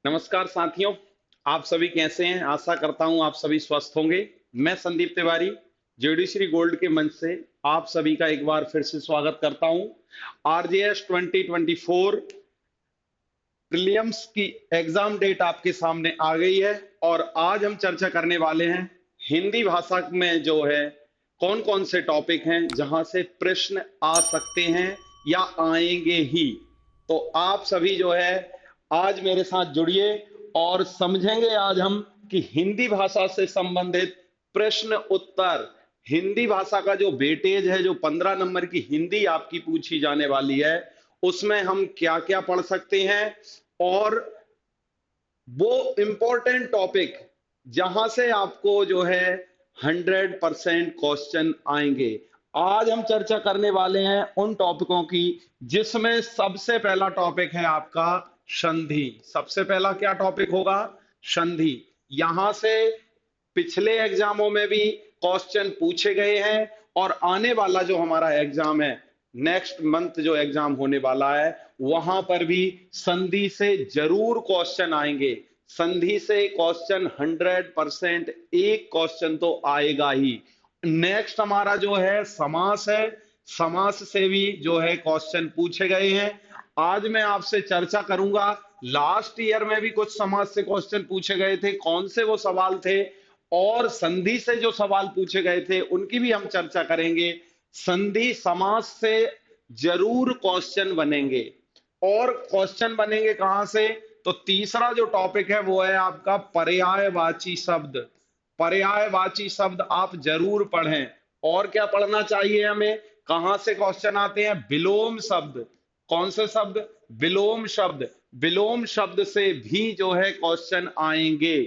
नमस्कार साथियों। आप सभी कैसे हैं? आशा करता हूं आप सभी स्वस्थ होंगे। मैं संदीप तिवारी ज्योतिश्री गोल्ड के मंच से आप सभी का एक बार फिर से स्वागत करता हूं। आरजेएस 2024 प्रीलिम्स की एग्जाम डेट आपके सामने आ गई है और आज हम चर्चा करने वाले हैं हिंदी भाषा में जो है कौन कौन से टॉपिक हैं जहां से प्रश्न आ सकते हैं या आएंगे ही। तो आप सभी जो है आज मेरे साथ जुड़िए और समझेंगे आज हम कि हिंदी भाषा से संबंधित प्रश्न उत्तर, हिंदी भाषा का जो वेटेज है, जो 15 नंबर की हिंदी आपकी पूछी जाने वाली है, उसमें हम क्या क्या पढ़ सकते हैं और वो इंपॉर्टेंट टॉपिक जहां से आपको जो है 100% क्वेश्चन आएंगे। आज हम चर्चा करने वाले हैं उन टॉपिकों की जिसमें सबसे पहला टॉपिक है आपका संधि। सबसे पहला क्या टॉपिक होगा? संधि। यहां से पिछले एग्जामों में भी क्वेश्चन पूछे गए हैं और आने वाला जो हमारा एग्जाम है, नेक्स्ट मंथ जो एग्जाम होने वाला है, वहां पर भी संधि से जरूर क्वेश्चन आएंगे। संधि से क्वेश्चन 100%, एक क्वेश्चन तो आएगा ही। नेक्स्ट हमारा जो है समास है, समास से भी जो है क्वेश्चन पूछे गए हैं। आज मैं आपसे चर्चा करूंगा, लास्ट ईयर में भी कुछ समास से क्वेश्चन पूछे गए थे, कौन से वो सवाल थे, और संधि से जो सवाल पूछे गए थे उनकी भी हम चर्चा करेंगे। संधि समास से जरूर क्वेश्चन बनेंगे। और क्वेश्चन बनेंगे कहां से? तो तीसरा जो टॉपिक है वो है आपका पर्यायवाची शब्द। पर्यायवाची शब्द आप जरूर पढ़ें। और क्या पढ़ना चाहिए हमें? कहां से क्वेश्चन आते हैं? विलोम शब्द। कौन से शब्द? विलोम शब्द। विलोम शब्द से भी जो है क्वेश्चन आएंगे।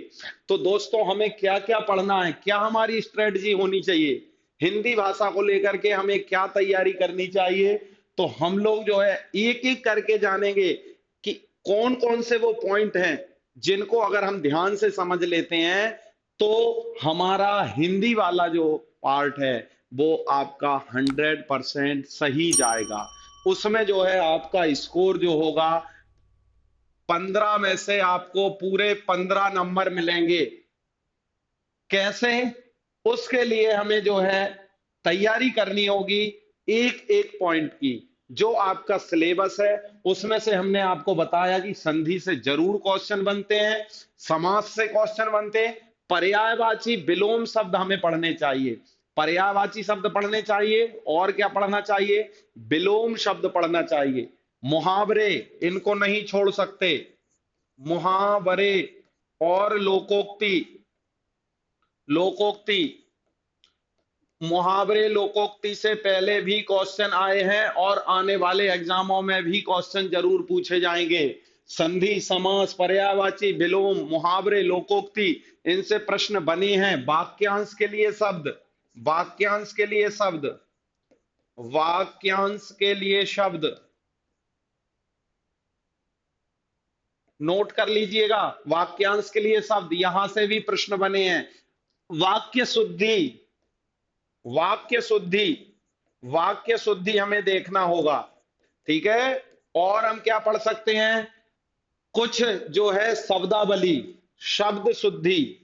तो दोस्तों हमें क्या क्या पढ़ना है, क्या हमारी स्ट्रेटजी होनी चाहिए, हिंदी भाषा को लेकर के हमें क्या तैयारी करनी चाहिए, तो हम लोग जो है एक एक करके जानेंगे कि कौन कौन से वो पॉइंट हैं जिनको अगर हम ध्यान से समझ लेते हैं तो हमारा हिंदी वाला जो पार्ट है वो आपका 100% सही जाएगा। उसमें जो है आपका स्कोर जो होगा 15 में से आपको पूरे 15 नंबर मिलेंगे। कैसे? उसके लिए हमें जो है तैयारी करनी होगी एक एक पॉइंट की। जो आपका सिलेबस है उसमें से हमने आपको बताया कि संधि से जरूर क्वेश्चन बनते हैं, समास से क्वेश्चन बनते हैं, पर्यायवाची विलोम शब्द हमें पढ़ने चाहिए। पर्यायवाची शब्द पढ़ने चाहिए और क्या पढ़ना चाहिए? विलोम शब्द पढ़ना चाहिए। मुहावरे, इनको नहीं छोड़ सकते। मुहावरे और लोकोक्ति। लोकोक्ति, मुहावरे लोकोक्ति से पहले भी क्वेश्चन आए हैं और आने वाले एग्जामों में भी क्वेश्चन जरूर पूछे जाएंगे। संधि, समास, पर्यायवाची, विलोम, मुहावरे, लोकोक्ति, इनसे प्रश्न बने हैं। वाक्यांश के लिए शब्द, वाक्यांश के लिए शब्द, वाक्यांश के लिए शब्द नोट कर लीजिएगा। वाक्यांश के लिए शब्द, यहां से भी प्रश्न बने हैं। वाक्य शुद्धि, वाक्य शुद्धि, वाक्य शुद्धि हमें देखना होगा। ठीक है। और हम क्या पढ़ सकते हैं? कुछ जो है शब्दावली, शब्द शुद्धि।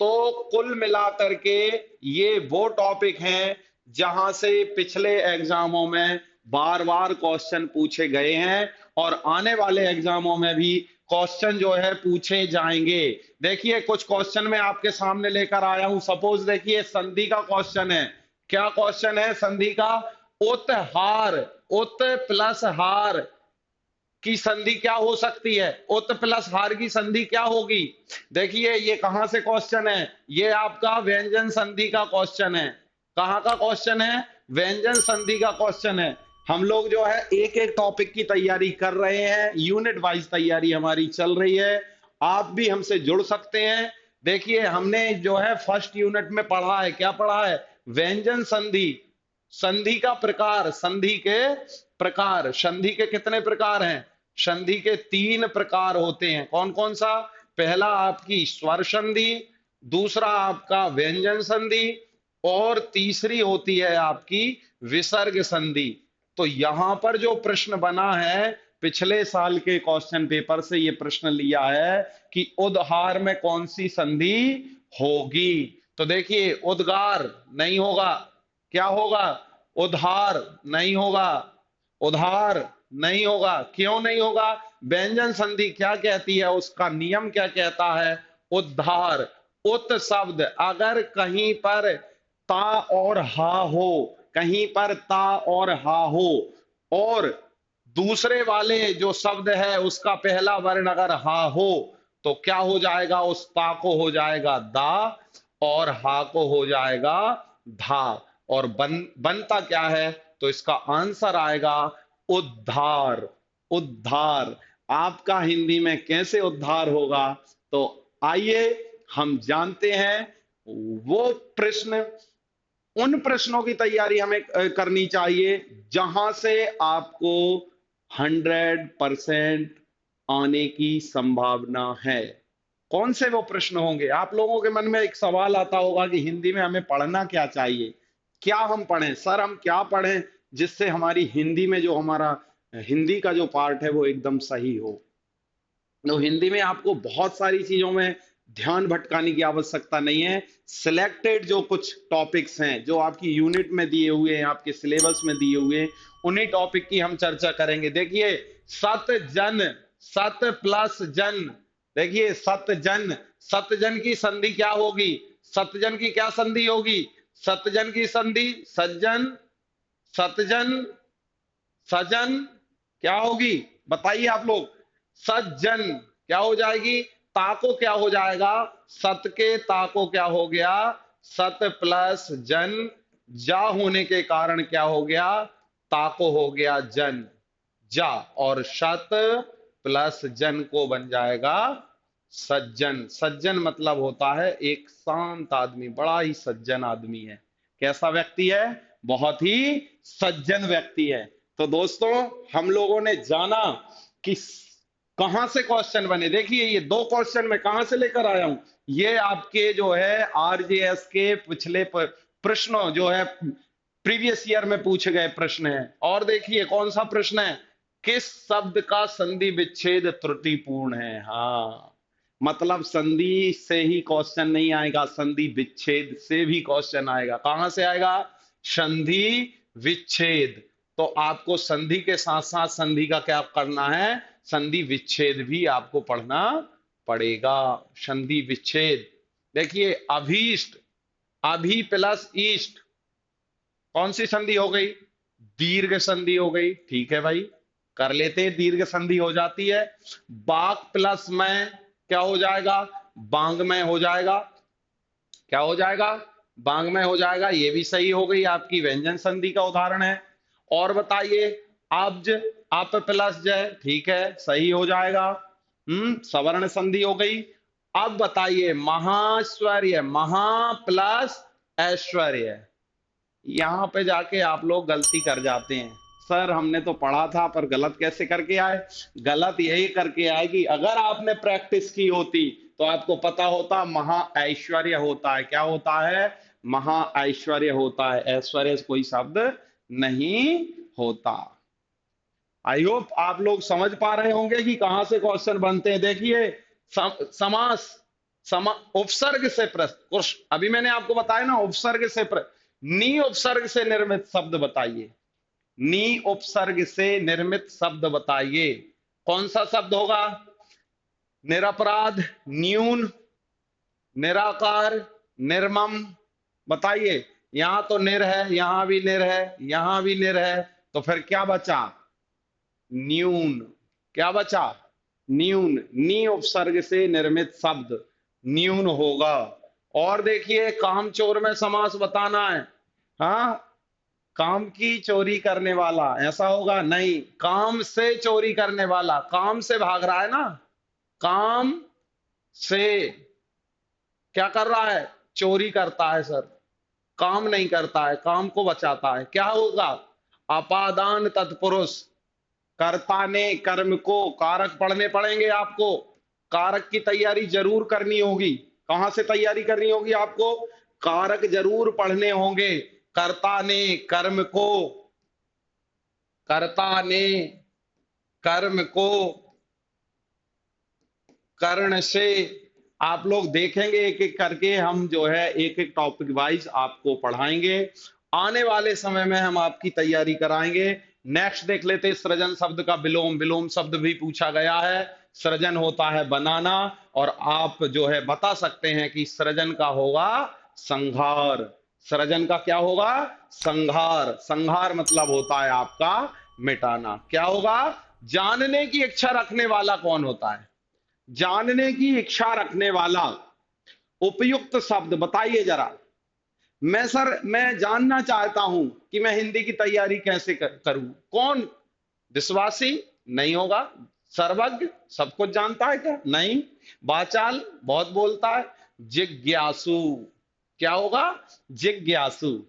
तो कुल मिलाकर के ये वो टॉपिक हैं जहां से पिछले एग्जामों में बार बार क्वेश्चन पूछे गए हैं और आने वाले एग्जामों में भी क्वेश्चन जो है पूछे जाएंगे। देखिए कुछ क्वेश्चन मैं आपके सामने लेकर आया हूं। सपोज देखिए संधि का क्वेश्चन है। क्या क्वेश्चन है संधि का? उत हार, उत प्लस हार की संधि क्या हो सकती है? उत प्लस हार की संधि क्या होगी? देखिए ये कहां से क्वेश्चन है? ये आपका व्यंजन संधि का क्वेश्चन है। कहां का क्वेश्चन है? व्यंजन संधि का क्वेश्चन है। हम लोग जो है एक एक टॉपिक की तैयारी कर रहे हैं, यूनिट वाइज तैयारी हमारी चल रही है। आप भी हमसे जुड़ सकते हैं। देखिए हमने जो है फर्स्ट यूनिट में पढ़ा है, क्या पढ़ा है? व्यंजन संधि। संधि का प्रकार, संधि के प्रकार। संधि के कितने प्रकार हैं? संधि के 3 प्रकार होते हैं। कौन कौन सा? पहला आपकी स्वर संधि, दूसरा आपका व्यंजन संधि और तीसरी होती है आपकी विसर्ग संधि। तो यहां पर जो प्रश्न बना है पिछले साल के क्वेश्चन पेपर से ये प्रश्न लिया है कि उद्हार में कौन सी संधि होगी। तो देखिए, उद्गार नहीं होगा, क्या होगा? उद्हार नहीं होगा, उद्हार नहीं होगा। क्यों नहीं होगा? व्यंजन संधि क्या कहती है, उसका नियम क्या कहता है? उद्धार। उत शब्द अगर कहीं पर ता और हा हो, कहीं पर ता और हा हो, और दूसरे वाले जो शब्द है उसका पहला वर्ण अगर हा हो, तो क्या हो जाएगा? उस ता को हो जाएगा दा और हा को हो जाएगा धा। और बनता क्या है? तो इसका आंसर आएगा उद्धार। उद्धार। आपका हिंदी में कैसे उद्धार होगा? तो आइए हम जानते हैं वो प्रश्न। उन प्रश्नों की तैयारी हमें करनी चाहिए जहां से आपको 100% आने की संभावना है। कौन से वो प्रश्न होंगे? आप लोगों के मन में एक सवाल आता होगा कि हिंदी में हमें पढ़ना क्या चाहिए, क्या हम पढ़ें सर, हम क्या पढ़ें जिससे हमारी हिंदी में जो हमारा हिंदी का जो पार्ट है वो एकदम सही हो। तो हिंदी में आपको बहुत सारी चीजों में ध्यान भटकाने की आवश्यकता नहीं है। सिलेक्टेड जो कुछ टॉपिक्स हैं जो आपकी यूनिट में दिए हुए हैं, आपके सिलेबस में दिए हुए हैं, उन्हीं टॉपिक की हम चर्चा करेंगे। देखिए, सत जन, सत प्लस जन। देखिए, सतजन, सतजन की संधि क्या होगी? सतजन की क्या संधि होगी? सतजन की संधि सज्जन, सतजन, सजन, क्या होगी? बताइए आप लोग। सज्जन क्या हो जाएगी? ताको क्या हो जाएगा? सत के ताको क्या हो गया? सत प्लस जन, जा होने के कारण क्या हो गया? ताको हो गया जन, जा। और शत प्लस जन को बन जाएगा सज्जन। सज्जन मतलब होता है एक शांत आदमी, बड़ा ही सज्जन आदमी है। कैसा व्यक्ति है? बहुत ही सज्जन व्यक्ति है। तो दोस्तों, हम लोगों ने जाना कि कहां से क्वेश्चन बने। देखिए, ये दो क्वेश्चन मैं कहां से लेकर आया हूं। ये आपके जो है आरजेएस के पिछले प्रश्नों जो है प्रीवियस ईयर में पूछे गए प्रश्न है। और देखिए कौन सा प्रश्न है? किस शब्द का संधि विच्छेद त्रुटिपूर्ण है? हाँ, मतलब संधि से ही क्वेश्चन नहीं आएगा, संधि विच्छेद से भी क्वेश्चन आएगा। कहां से आएगा? संधि विच्छेद। तो आपको संधि के साथ साथ संधि का क्या करना है? संधि विच्छेद भी आपको पढ़ना पड़ेगा। संधि विच्छेद। देखिए, अभीष्ट, अभी प्लस ईस्ट, कौन सी संधि हो गई? दीर्घ संधि हो गई। ठीक है भाई, कर लेते हैं, दीर्घ संधि हो जाती है। बाक प्लस में क्या हो जाएगा? बांग्मय हो जाएगा। क्या हो जाएगा? बांग्मय हो जाएगा। ये भी सही हो गई, आपकी व्यंजन संधि का उदाहरण है। और बताइए, अब्ज, अप प्लस जय, ठीक है, सही हो जाएगा। सवर्ण संधि हो गई। अब बताइए, महाश्वर्य, महा प्लस ऐश्वर्य। यहां पे जाके आप लोग गलती कर जाते हैं। सर हमने तो पढ़ा था पर गलत कैसे करके आए? गलत यही करके आए कि अगर आपने प्रैक्टिस की होती तो आपको पता होता महा ऐश्वर्य होता है। क्या होता है? महा ऐश्वर्य होता है। ऐश्वर्य से कोई शब्द नहीं होता। आई होप आप लोग समझ पा रहे होंगे कि कहां से क्वेश्चन बनते हैं। देखिए, समास, उपसर्ग से प्रश्न, अभी मैंने आपको बताया ना, उपसर्ग से नी उपसर्ग से निर्मित शब्द बताइए। नी उपसर्ग से निर्मित शब्द बताइए। कौन सा शब्द होगा? निरपराध, न्यून, निराकार, निर्मम। बताइए, यहां तो निर है, यहां भी निर है, यहां भी निर है, तो फिर क्या बचा? न्यून। क्या बचा? न्यून। नी उपसर्ग से निर्मित शब्द न्यून होगा। और देखिए, कामचोर में समास बताना है। हाँ, काम की चोरी करने वाला, ऐसा होगा? नहीं, काम से चोरी करने वाला। काम से भाग रहा है ना, काम से क्या कर रहा है? चोरी करता है सर, काम नहीं करता है, काम को बचाता है। क्या होगा? अपादान तत्पुरुष। कर्ता ने कर्म को, कारक पढ़ने पड़ेंगे आपको। कारक की तैयारी जरूर करनी होगी। कहां से तैयारी करनी होगी आपको? कारक जरूर पढ़ने होंगे। कर्ता ने कर्म को, कर्ता ने कर्म को कर्ण से, आप लोग देखेंगे एक एक करके, हम जो है एक एक टॉपिक वाइज आपको पढ़ाएंगे। आने वाले समय में हम आपकी तैयारी कराएंगे। नेक्स्ट देख लेते हैं, सृजन शब्द का विलोम। विलोम शब्द भी पूछा गया है। सृजन होता है बनाना, और आप जो है बता सकते हैं कि सृजन का होगा संहार। सृजन का क्या होगा? संहार। संहार मतलब होता है आपका मिटाना। क्या होगा? जानने की इच्छा रखने वाला कौन होता है? जानने की इच्छा रखने वाला। उपयुक्त शब्द बताइए जरा। मैं सर, मैं जानना चाहता हूं कि मैं हिंदी की तैयारी कैसे करूं। कौन? विश्वासी? नहीं होगा। सर्वज्ञ? सब कुछ जानता है क्या? नहीं। वाचाल? बहुत बोलता है। जिज्ञासु? क्या होगा? जिज्ञासु,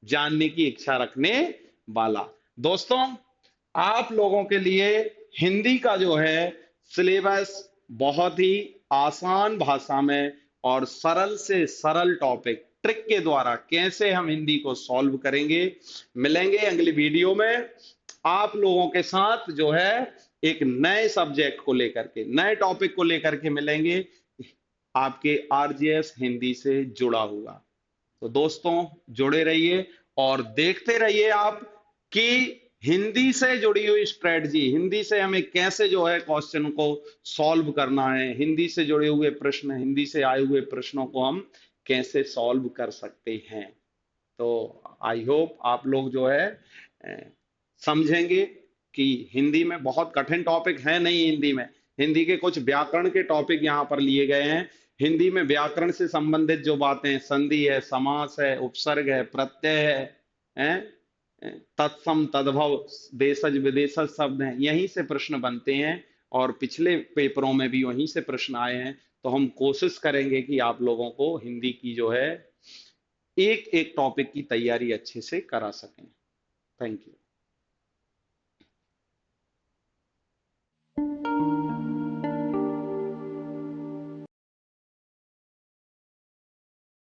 जानने की इच्छा रखने वाला। दोस्तों, आप लोगों के लिए हिंदी का जो है सिलेबस बहुत ही आसान भाषा में और सरल से सरल टॉपिक ट्रिक के द्वारा कैसे हम हिंदी को सॉल्व करेंगे, मिलेंगे अगली वीडियो में। आप लोगों के साथ जो है एक नए सब्जेक्ट को लेकर के, नए टॉपिक को लेकर के मिलेंगे, आपके आरजीएस हिंदी से जुड़ा हुआ। तो दोस्तों, जुड़े रहिए और देखते रहिए आप कि हिंदी से जुड़ी हुई स्ट्रेटजी, हिंदी से हमें कैसे जो है क्वेश्चन को सॉल्व करना है, हिंदी से जुड़े हुए प्रश्न, हिंदी से आए हुए प्रश्नों को हम कैसे सॉल्व कर सकते हैं। तो आई होप आप लोग जो है अ, समझेंगे कि हिंदी में बहुत कठिन टॉपिक है नहीं। हिंदी में, हिंदी के कुछ व्याकरण के टॉपिक यहाँ पर लिए गए हैं। हिंदी में व्याकरण से संबंधित जो बातें, संधि है, समास है, उपसर्ग है, प्रत्यय हैं? तत्सम तद्भव, देशज विदेशज शब्द हैं, यहीं से प्रश्न बनते हैं और पिछले पेपरों में भी वहीं से प्रश्न आए हैं। तो हम कोशिश करेंगे कि आप लोगों को हिंदी की जो है एक एक टॉपिक की तैयारी अच्छे से करा सकें। Thank you.